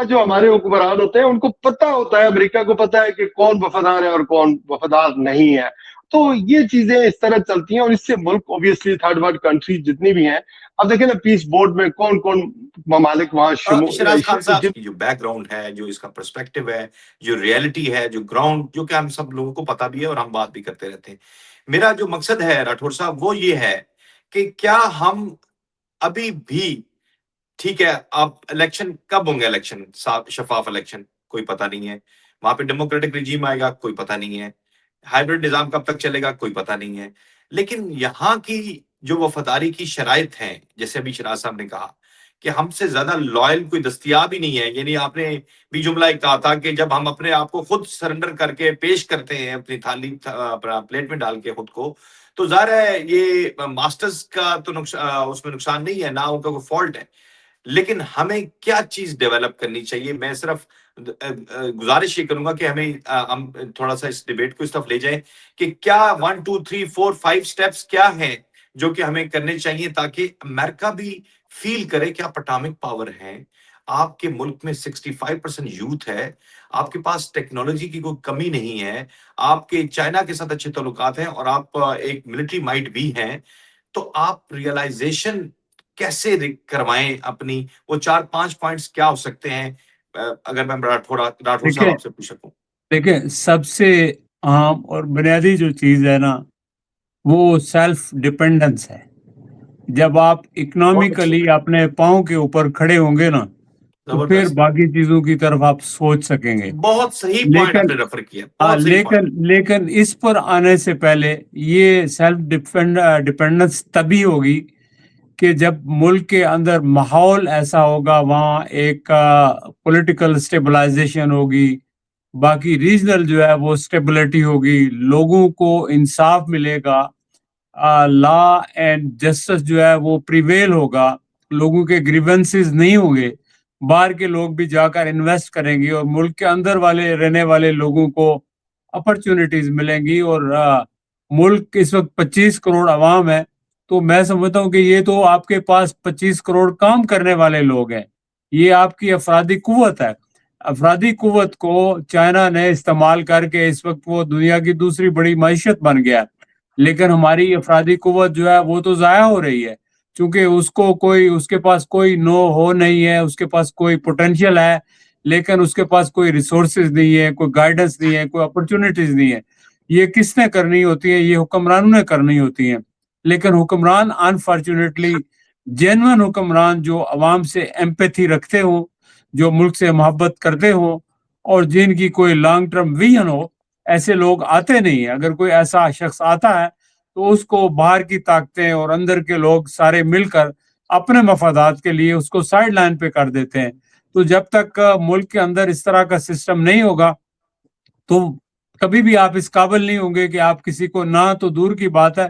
جو ہمارے حکمران ہوتے ہیں ان کو پتا ہوتا ہے, امریکہ کو پتا ہے کہ کون وفادار ہے اور کون وفادار نہیں ہے. تو یہ چیزیں اس طرح چلتی ہیں, اور اس سے ملک اوبیسلی تھرڈ ورلڈ کنٹری جتنی بھی ہیں, اب دیکھیں نا پیس بورڈ میں کون کون ممالک وہاں شراز خان صاحب جو بیک گراؤنڈ ہے, جو اس کا پرسپیکٹو ہے, جو ریئلٹی ہے, جو گراؤنڈ, جو کہ ہم سب لوگوں کو پتا بھی ہے اور ہم بات بھی کرتے رہتے ہیں. میرا جو مقصد ہے راٹھور صاحب وہ یہ ہے کہ کیا ہم ابھی بھی, ٹھیک ہے اب الیکشن کب ہوں گے, الیکشن شفاف الیکشن کوئی پتہ نہیں ہے, وہاں پہ ڈیموکریٹک رجیم آئے گا کوئی پتہ نہیں ہے, ہائیبرڈ نظام کب تک چلے گا کوئی پتہ نہیں ہے. لیکن یہاں کی جو وفاداری کی شرائط ہیں, جیسے ابھی شراز صاحب نے کہا کہ ہم سے زیادہ لائل کوئی دستیاب ہی نہیں ہے. یعنی آپ نے بھی جملہ ایک کہا تھا کہ جب ہم اپنے آپ کو خود سرنڈر کر کے پیش کرتے ہیں اپنی تھالی پلیٹ میں ڈال کے خود کو, تو ظاہر ہے یہ ماسٹرز کا تو اس میں نقصان نہیں ہے, نہ ان کا کوئی فالٹ ہے. لیکن ہمیں کیا چیز ڈیولپ کرنی چاہیے؟ میں صرف گزارش یہ کروں گا کہ ہم تھوڑا سا اس ڈیبیٹ کو اس طرف لے جائیں کہ کیا 1 2 3 4 5 سٹیپس کیا ہیں جو کہ ہمیں کرنے چاہیے تاکہ امریکہ بھی فیل کرے کہ آپ اٹامک پاور ہیں, آپ کے ملک میں 65% یوتھ ہے, آپ کے پاس ٹیکنالوجی کی کوئی کمی نہیں ہے, آپ کے چائنا کے ساتھ اچھے تعلقات ہیں, اور آپ ایک ملٹری مائٹ بھی ہیں. تو آپ ریئلائزیشن کیسے کروائیں اپنی, وہ 4-5 پوائنٹس کیا ہو سکتے ہیں اگر میں راٹھور صاحب آپ سے پوچھ سکوں؟ دیکھیں سب سے عام اور بنیادی جو چیز ہے نا وہ سیلف ڈیپینڈنس ہے. جب آپ اکنامکلی اپنے پاؤں کے اوپر کھڑے ہوں گے نا تو پھر باقی چیزوں کی طرف آپ سوچ سکیں گے. بہت صحیح پوائنٹ آپ نے ریفر کیا, لیکن اس پر آنے سے پہلے یہ سیلف ڈیپینڈنس تبھی ہوگی کہ جب ملک کے اندر ماحول ایسا ہوگا, وہاں ایک پولیٹیکل سٹیبلائزیشن ہوگی, باقی ریجنل جو ہے وہ اسٹیبلٹی ہوگی, لوگوں کو انصاف ملے گا, لا اینڈ جسٹس جو ہے وہ پریویل ہوگا, لوگوں کے گریونسز نہیں ہوں گے, باہر کے لوگ بھی جا کر انویسٹ کریں گے, اور ملک کے اندر والے رہنے والے لوگوں کو اپرچونٹیز ملیں گی. اور ملک اس وقت 25 کروڑ عوام ہے, تو میں سمجھتا ہوں کہ یہ تو آپ کے پاس 25 کروڑ کام کرنے والے لوگ ہیں, یہ آپ کی افرادی قوت ہے. افرادی قوت کو چائنا نے استعمال کر کے اس وقت وہ دنیا کی دوسری بڑی معیشت بن گیا, لیکن ہماری افرادی قوت جو ہے وہ تو ضائع ہو رہی ہے, چونکہ اس کے پاس کوئی ہو نہیں ہے, اس کے پاس کوئی پوٹینشیل ہے لیکن اس کے پاس کوئی ریسورسز نہیں ہے, کوئی گائیڈنس نہیں ہے, کوئی اپرچونٹیز نہیں ہے. یہ کس نے کرنی ہوتی ہیں؟ یہ حکمرانوں نے کرنی ہوتی ہیں. لیکن حکمران انفارچونیٹلی جینوئن حکمران جو عوام سے ایمپیتھی رکھتے ہوں, جو ملک سے محبت کرتے ہوں, اور جن کی کوئی لانگ ٹرم ویژن ہو, ایسے لوگ آتے نہیں ہیں. اگر کوئی ایسا شخص آتا ہے تو اس کو باہر کی طاقتیں اور اندر کے لوگ سارے مل کر اپنے مفادات کے لیے اس کو سائیڈ لائن پہ کر دیتے ہیں. تو جب تک ملک کے اندر اس طرح کا سسٹم نہیں ہوگا تو کبھی بھی آپ اس قابل نہیں ہوں گے کہ آپ کسی کو, نہ تو دور کی بات ہے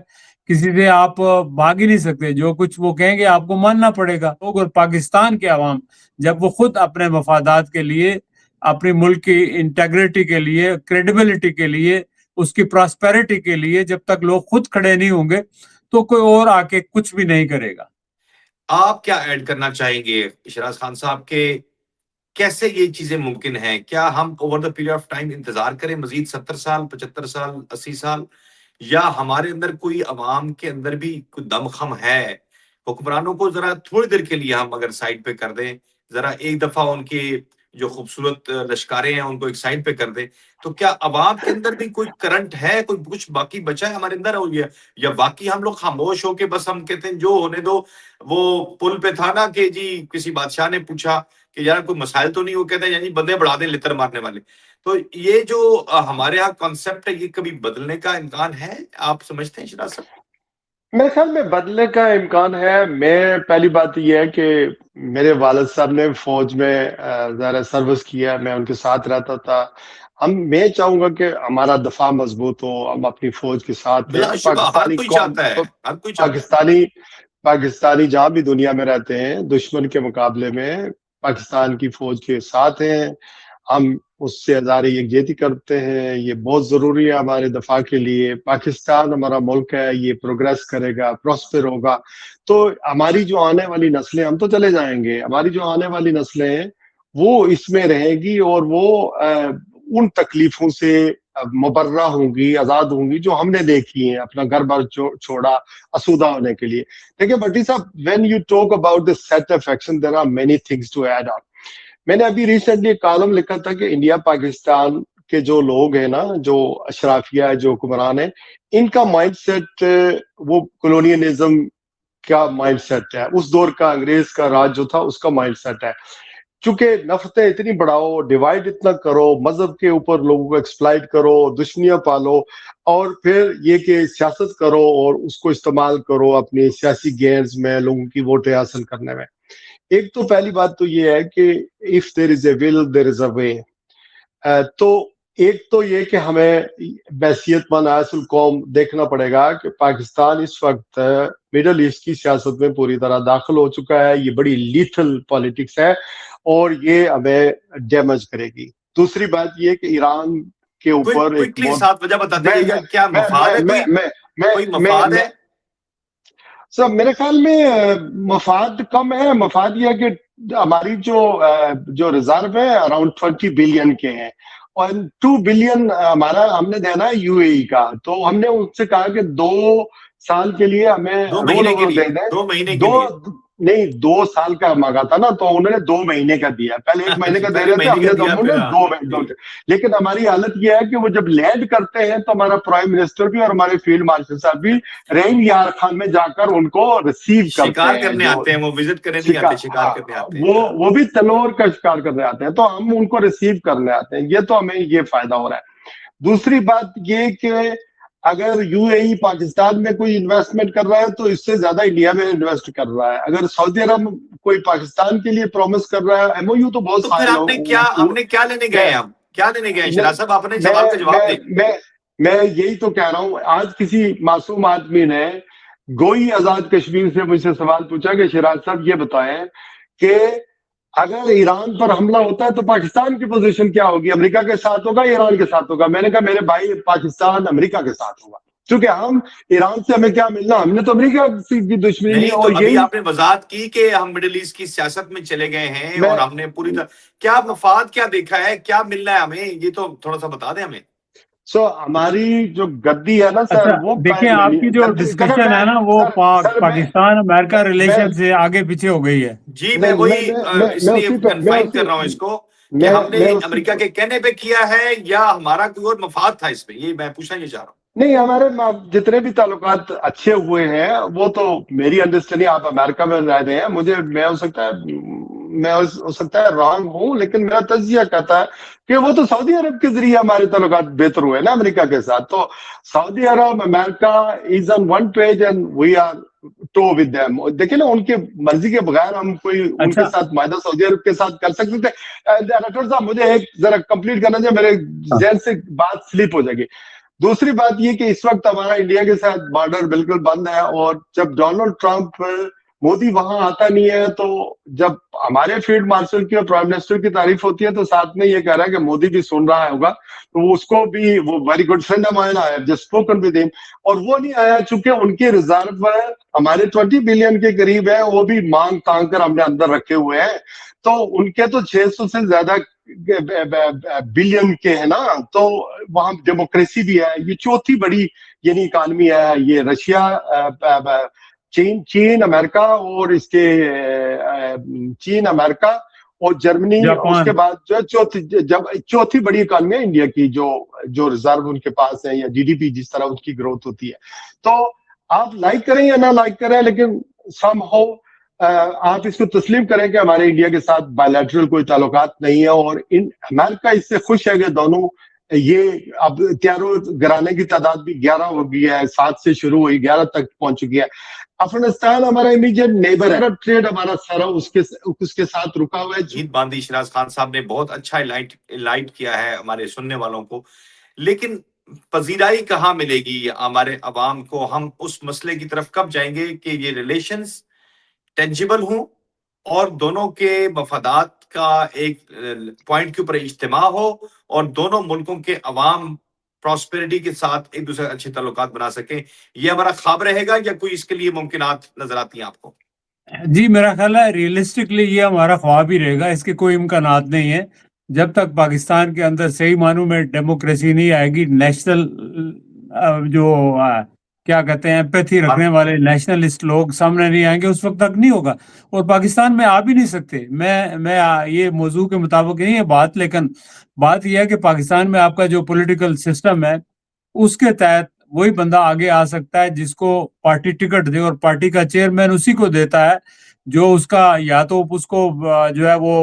کسی سے آپ بھاگ ہی نہیں سکتے, جو کچھ وہ کہیں گے آپ کو ماننا پڑے گا. لوگ اور پاکستان کے عوام جب وہ خود اپنے مفادات کے لیے, اپنے ملک کی انٹیگریٹی کے لیے, کریڈیبلٹی کے لیے, اس کی پراسپیرٹی کے لیے جب تک لوگ خود کھڑے نہیں ہوں گے تو کوئی اور آ کے کچھ بھی نہیں کرے گا. آپ کیا ایڈ کرنا چاہیں گے شراز خان صاحب کے کیسے یہ چیزیں ممکن ہیں؟ کیا ہم over the period of time انتظار کریں مزید 70 سال 75 سال 80 سال, یا ہمارے اندر کوئی عوام کے اندر بھی کوئی دم خم ہے؟ حکمرانوں کو ذرا تھوڑی دیر کے لیے ہم اگر سائڈ پہ کر دیں, ذرا ایک دفعہ ان کے جو خوبصورت لشکاریں ہیں ان کو ایک سائڈ پہ کر دیں. تو کیا عوام کے اندر بھی کوئی کرنٹ ہے, کوئی کچھ باقی بچا ہے ہمارے اندر, یا باقی ہم لوگ خاموش ہو کے بس ہم کہتے ہیں جو ہونے دو. وہ پل پہ تھا نا کہ جی کسی بادشاہ نے پوچھا کہ یار کوئی مسائل تو نہیں, وہ کہتے ہیں یعنی بندے بڑھا دیں لتر مارنے والے. تو یہ جو ہمارے یہاں کانسیپٹ ہے یہ کبھی بدلنے کا امکان ہے, آپ سمجھتے ہیں شراز صاحب؟ میرے خیال میں بدلنے کا امکان ہے. میں پہلی بات یہ ہے کہ میرے والد صاحب نے فوج میں ظاہر سروس کیا, میں ان کے ساتھ رہتا تھا. میں چاہوں گا کہ ہمارا دفاع مضبوط ہو, ہم اپنی فوج کے ساتھ ہیں. بلا شبہ ہر پاکستانی کوئی قوم, چاہتا ہے, ہر کوئی چاہتا ہے. پاکستانی جہاں بھی دنیا میں رہتے ہیں دشمن کے مقابلے میں پاکستان کی فوج کے ساتھ ہیں. ہم اس سے ہزارے یکجہتی کرتے ہیں, یہ بہت ضروری ہے ہمارے دفاع کے لیے. پاکستان ہمارا ملک ہے, یہ پروگریس کرے گا, پروسپر ہوگا. تو ہماری جو آنے والی نسلیں, ہم تو چلے جائیں گے, ہماری جو آنے والی نسلیں ہیں وہ اس میں رہیں گی اور وہ ان تکلیفوں سے مبرہ ہوں گی, آزاد ہوں گی جو ہم نے دیکھی ہیں, اپنا گھر بار چھوڑا آسودہ ہونے کے لیے. دیکھیں بھٹی صاحب, when you talk about the set of action, there are many things to add on. میں نے ابھی ریسنٹلی ایک کالم لکھا تھا کہ انڈیا پاکستان کے جو لوگ ہیں نا, جو اشرافیہ ہے, جو حکمران ہیں, ان کا مائنڈ سیٹ وہ کولونیلزم کا مائنڈ سیٹ ہے, اس دور کا انگریز کا راج جو تھا اس کا مائنڈ سیٹ ہے. چونکہ نفرتیں اتنی بڑھاؤ, ڈیوائڈ اتنا کرو, مذہب کے اوپر لوگوں کو ایکسپلائٹ کرو, دشمنیاں پالو, اور پھر یہ کہ سیاست کرو اور اس کو استعمال کرو اپنی سیاسی گینز میں, لوگوں کی ووٹیں حاصل کرنے میں. ایک تو پہلی بات تو یہ ہے کہ if there is a will there is a way. تو ایک تو یہ کہ ہمیں بحیثیت مند حاصل قوم دیکھنا پڑے گا کہ پاکستان اس وقت مڈل ایسٹ کی سیاست میں پوری طرح داخل ہو چکا ہے. یہ بڑی لیتھل پالیٹکس ہے اور یہ ہمیں ڈیمیج کرے گی. دوسری بات یہ کہ ایران کے اوپر ایک کوئکلی ساتھ وجہ بتا دیجیے, کیا مفاد ہے, کوئی مفاد ہے؟ سر میرے خیال میں مفاد کم ہے. مفاد یہ ہے کہ ہماری جو ریزرو ہے اراؤنڈ 20 بلین کے ہیں, اور 2 بلین ہم نے دینا ہے یو اے ای کا. تو ہم نے ان سے کہا کہ 2 سال کے لیے ہمیں رول اوور دے دیں. 2 مہینے کے لیے نہیں, 2 سال کا مانگا تھا نا, تو انہوں نے 2 مہینے کا دیا. پہلے 1 مہینے کا دے رہے تھے, ہم نے 2 مہینے. لیکن ہماری حالت یہ ہے کہ وہ جب لینڈ کرتے ہیں تو ہمارا پرائم منسٹر بھی اور ہمارے فیلڈ مارشل صاحب بھی رین یار خان میں جا کر ان کو ریسیو کرنے آتے ہیں. وہ وزٹ کرنے نہیں آتے, شکار کرنے آتے ہیں. وہ بھی تلور کا شکار کرنے آتے ہیں, تو ہم ان کو ریسیو کرنے آتے ہیں. یہ تو ہمیں یہ فائدہ ہو رہا ہے. دوسری بات یہ کہ اگر یو اے ای پاکستان میں کوئی انویسٹمنٹ کر رہا ہے تو اس سے زیادہ انڈیا میں انویسٹ کر رہا ہے. اگر سعودی عرب کوئی پاکستان کے لیے پرومس کر رہا ہے, ایم او یو تو بہت سارے ہم نے کیا لینے گئے ہیں, کیا لینے گئے ہیں شراز صاحب؟ آپ نے سوال کا جواب دیں. میں یہی تو کہہ رہا ہوں. آج کسی معصوم آدمی نے گوئی آزاد کشمیر سے مجھ سے سوال پوچھا کہ شراز صاحب یہ بتائیں کہ اگر ایران پر حملہ ہوتا ہے تو پاکستان کی پوزیشن کیا ہوگی, امریکہ کے ساتھ ہوگا, ایران کے ساتھ ہوگا؟ میں نے کہا میرے بھائی پاکستان امریکہ کے ساتھ ہوگا, کیونکہ ہم ایران سے ہمیں کیا ملنا, ہم نے تو امریکہ کی دشمنی نہیں. اور ابھی آپ نے وضاحت کی کہ ہم مڈل ایسٹ کی سیاست میں چلے گئے ہیں اور ہم نے پوری طرح کیا مفاد کیا دیکھا ہے, کیا ملنا ہے ہمیں, یہ تو تھوڑا سا بتا دیں ہمیں. ہماری جو گدی ہے نا سر, وہ دیکھیں آپ کی جو ڈسکشن ہے نا وہ پاکستان امریکہ ریلیشن سے آگے پیچھے ہو گئی ہے. جی میں وہی اس لیے کنفائن کر رہا ہوں اس کو کہ ہم نے امریکہ کے کہنے پہ کیا ہے یا ہمارا کوئی اور مفاد تھا اس پہ, یہ میں پوچھنا یہ چاہ رہا ہوں. نہیں, ہمارے جتنے بھی تعلقات اچھے ہوئے ہیں وہ تو میری انڈرسٹینڈنگ, آپ امریکہ میں رہ رہے ہیں, میں ہو سکتا ہے رانگ ہوں, لیکن میرا تجزیہ کہتا ہے کہ وہ تو سعودی عرب کے ذریعے ہمارے تعلقات بہتر ہوئے نا امریکہ کے ساتھ. تو سعودی عرب امریکہ is on one page and we are too with them. دیکھیں نا, ان کے مرضی کے بغیر ہم کوئی ان کے ساتھ معاہدہ سعودی عرب کے ساتھ کر سکتے تھے. ڈاکٹر صاحب مجھے ایک ذرا کمپلیٹ کرنا چاہیے, میرے ذہن سے بات سلپ ہو جائے گی. دوسری بات یہ کہ اس وقت ہمارا انڈیا کے ساتھ بارڈر بالکل بند ہے, اور جب ڈونلڈ ٹرمپ مودی وہاں آتا نہیں ہے تو جب ہمارے فیلڈ مارشل کی اور پرائم منسٹر کی تعریف ہوتی ہے تو ساتھ میں یہ کہہ رہا ہے کہ مودی بھی سن رہا ہوگا, تو اس کو بھی, وہ very good friend of mine, I have just spoken with ہم, اور وہ نہیں آیا چونکہ ان کے ریزرو ہمارے 20 بلین کے قریب ہے, وہ بھی مانگ تانگ کر ہم نے اندر رکھے ہوئے ہیں. تو ان کے تو 600 سے زیادہ بلین کے ہیں نا, تو وہاں ڈیموکریسی بھی ہے. یہ چوتھی بڑی یعنی اکانومی ہے, یہ رشیا, چین امریکہ اور اس کے چین امریکہ اور جرمنی اس جاپان کے بعد جو ہے چوتھی بڑی اکانمی ہے انڈیا کی، جو ریزرو ان کے پاس ہے، یا جی ڈی پی جس طرح ان کی گروتھ ہوتی ہے. تو آپ لائک کریں یا نہ لائک کریں، لیکن سم ہو آپ اس کو تسلیم کریں کہ ہمارے انڈیا کے ساتھ بائیلیٹرل کوئی تعلقات نہیں ہے، اور امریکہ اس سے خوش ہے کہ دونوں یہ اب ہتھیاروں گرانے کی تعداد بھی 11 ہو گئی ہے، 7 سے شروع ہوئی 11 تک پہنچ چکی ہے. افغانستان ہمارا امیجیٹ نیبر ہے، ٹریڈ ہمارا سارا اس کے ساتھ رکا ہوا ہے. جیت باندھی شیراز خان صاحب نے بہت اچھا لائٹ کیا ہے ہمارے سننے والوں کو، لیکن پذیرائی کہاں ملے گی ہمارے عوام کو؟ ہم اس مسئلے کی طرف کب جائیں گے کہ یہ ریلیشنز ٹینجیبل ہوں اور دونوں کے مفادات کا ایک پوائنٹ کے اوپر اجتماع ہو، اور دونوں ملکوں کے عوام پراسپیرٹی کے ساتھ ایک دوسرے اچھے تعلقات بنا سکیں؟ یہ ہمارا خواب رہے گا یا کوئی اس کے لیے ممکنات نظر آتی ہیں آپ کو؟ جی میرا خیال ہے ریئلسٹکلی یہ ہمارا خواب ہی رہے گا، اس کے کوئی امکانات نہیں ہے. جب تک پاکستان کے اندر صحیح معنوں میں ڈیموکریسی نہیں آئے گی، نیشنل جو کیا کہتے ہیں ایمپیتھی رکھنے والے نیشنلسٹ لوگ سامنے نہیں آئیں گے، اس وقت تک نہیں ہوگا. اور پاکستان میں آ بھی نہیں سکتے. میں یہ موضوع کے مطابق نہیں ہے بات، لیکن بات یہ ہے کہ پاکستان میں آپ کا جو پولیٹیکل سسٹم ہے اس کے تحت وہی بندہ آگے آ سکتا ہے جس کو پارٹی ٹکٹ دے، اور پارٹی کا چیئرمین اسی کو دیتا ہے جو اس کا یا تو اس کو جو ہے وہ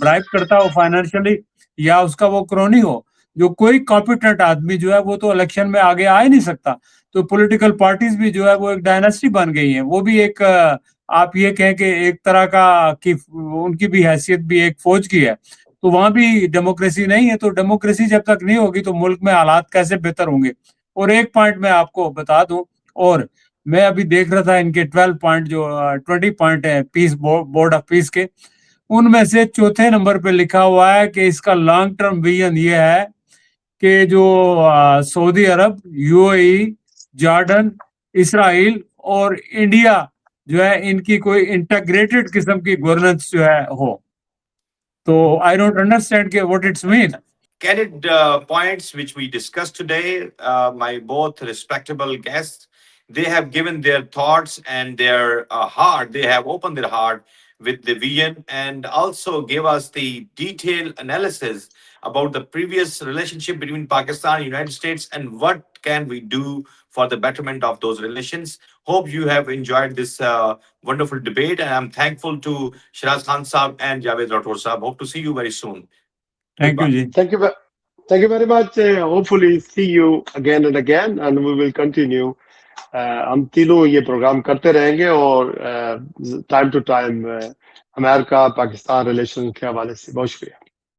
برائب کرتا ہو فائنینشلی، یا اس کا وہ کرونی ہو. جو کوئی کمپیٹنٹ آدمی جو ہے وہ تو الیکشن میں آگے آ ہی نہیں سکتا. تو پولیٹیکل پارٹیز بھی جو ہے وہ ایک ڈائناسٹی بن گئی ہیں. وہ بھی ایک آپ یہ کہیں کہ ایک طرح کا ان کی بھی حیثیت بھی ایک فوج کی ہے. تو وہاں بھی ڈیموکریسی نہیں ہے. تو ڈیموکریسی جب تک نہیں ہوگی تو ملک میں حالات کیسے بہتر ہوں گے؟ اور ایک پوائنٹ میں آپ کو بتا دوں، اور میں ابھی دیکھ رہا تھا ان کے 12 پوائنٹ جو 20 پوائنٹ ہے پیس بورڈ آف پیس کے، ان میں سے چوتھے نمبر پہ لکھا ہوا ہے کہ اس کا لانگ ٹرم ویژن یہ ہے کہ جو سعودی عرب، یو اے ای، جارڈن، اسرائیل اور انڈیا جو ہے ان کی کوئی انٹیگریٹڈ قسم کی گورننس جو ہے ہو. تو آئی ڈونٹ انڈرسٹینڈ کہ what it's mean. Candid points which we discussed today, my both respectable guests, they have given their thoughts and their heart. They have opened their heart with the vision and also gave us the detailed analysis about the previous relationship between Pakistan and United States and what can we do for the betterment of those relations. Hope you have enjoyed this wonderful debate, and I'm thankful to Shiraz Khan Saab and Javed Rathore Saab. Hope to see you very soon. Thank you ji. Thank you very much. Hopefully see you again and again, and we will continue. ہم تینوں یہ programme کرتے رہیں گے، اور time to time امریکہ Pakistan relation کے حوالے سے. بہت شکریہ.